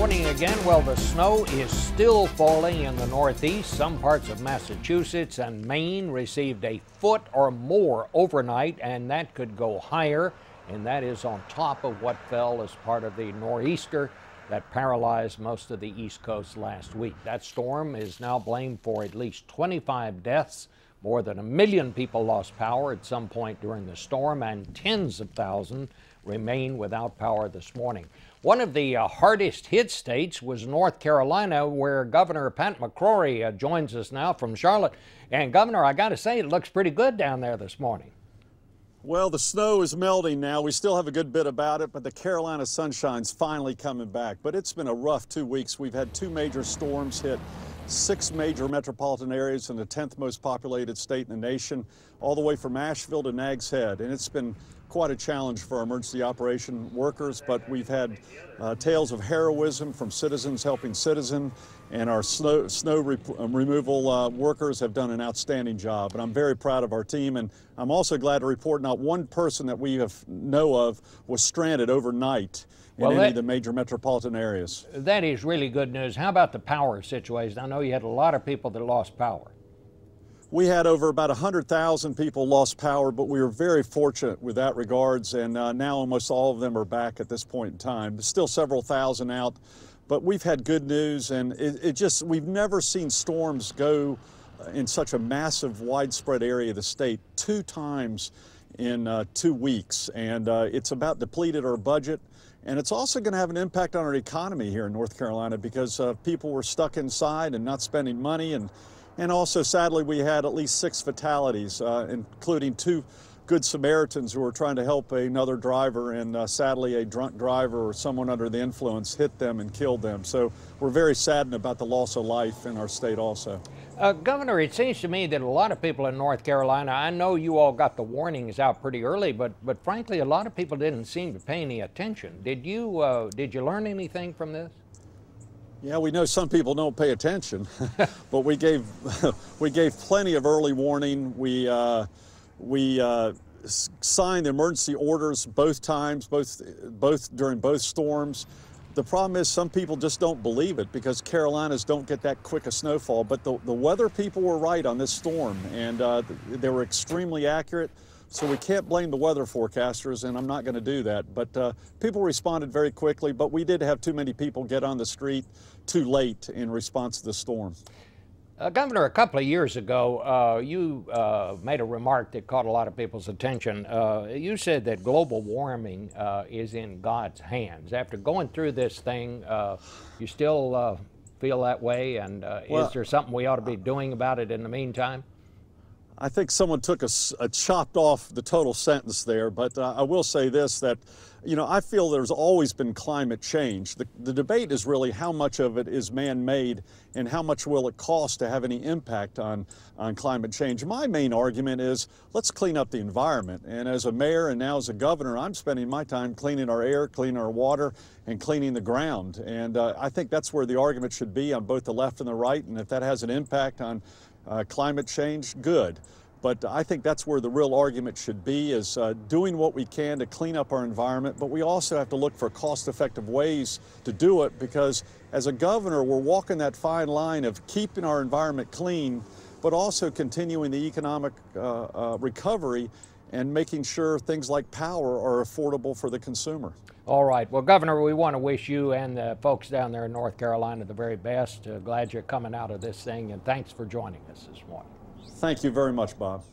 morning again. Well, the snow is still falling in the Northeast. Some parts of Massachusetts and Maine received a foot or more overnight, and that could go higher. And that is on top of what fell as part of the nor'easter that paralyzed most of the East Coast last week. That storm is now blamed for at least 25 deaths. More than 1 million people lost power at some point during the storm, and tens of thousands remain without power this morning. One of the hardest hit states was North Carolina, where Governor Pat McCrory joins us now from Charlotte. And Governor, I got to say, it looks pretty good down there this morning. Well, the snow is melting now. We still have a good bit about it, but the Carolina sunshine's finally coming back. But it's been a rough 2 weeks. We've had 2 major storms hit 6 major metropolitan areas in the 10th most populated state in the nation, all the way from Asheville to Nags Head. And it's been quite a challenge for our emergency operation workers, but we've had tales of heroism from citizens helping citizens, and our snow removal workers have done an outstanding job. And I'm very proud of our team, and I'm also glad to report not one person that we know of was stranded overnight in any of the major metropolitan areas. That is really good news. How about the power situation? I know you had a lot of people that lost power. We had over about 100,000 people lost power, but we were very fortunate with that regards, and now almost all of them are back at this point in time. There's still several thousand out, but we've had good news, and we've never seen storms go in such a massive, widespread area of the state 2 times in 2 weeks, and it's about depleted our budget. And it's also going to have an impact on our economy here in North Carolina because people were stuck inside and not spending money. And also, sadly, we had at least 6 fatalities, including 2 Good Samaritans who were trying to help another driver, and sadly, a drunk driver or someone under the influence hit them and killed them. So we're very saddened about the loss of life in our state also. Governor, it seems to me that a lot of people in North Carolina, I know you all got the warnings out pretty early, but frankly, a lot of people didn't seem to pay any attention. Did you learn anything from this? Yeah, we know some people don't pay attention, but we gave plenty of early warning. We signed the emergency orders both times, both during both storms. The problem is some people just don't believe it because Carolinas don't get that quick a snowfall. But the weather people were right on this storm, and they were extremely accurate. So we can't blame the weather forecasters, and I'm not going to do that. But people responded very quickly, but we did have too many people get on the street too late in response to the storm. Governor, a couple of years ago, you made a remark that caught a lot of people's attention. You said that global warming is in God's hands. After going through this thing, you still feel that way? And is there something we ought to be doing about it in the meantime? I think someone took chopped off the total sentence there, but I will say this, that, you know, I feel there's always been climate change. The debate is really how much of it is man-made and how much will it cost to have any impact on climate change. My main argument is let's clean up the environment. And as a mayor and now as a governor, I'm spending my time cleaning our air, cleaning our water, and cleaning the ground. And I think that's where the argument should be on both the left and the right. And if that has an impact on climate change, good. But I think that's where the real argument should be, is doing what we can to clean up our environment, but we also have to look for cost-effective ways to do it, because as a governor, we're walking that fine line of keeping our environment clean, but also continuing the economic recovery and making sure things like power are affordable for the consumer. All right. Well, Governor, we want to wish you and the folks down there in North Carolina the very best. Glad you're coming out of this thing, and thanks for joining us this morning. Thank you very much, Bob.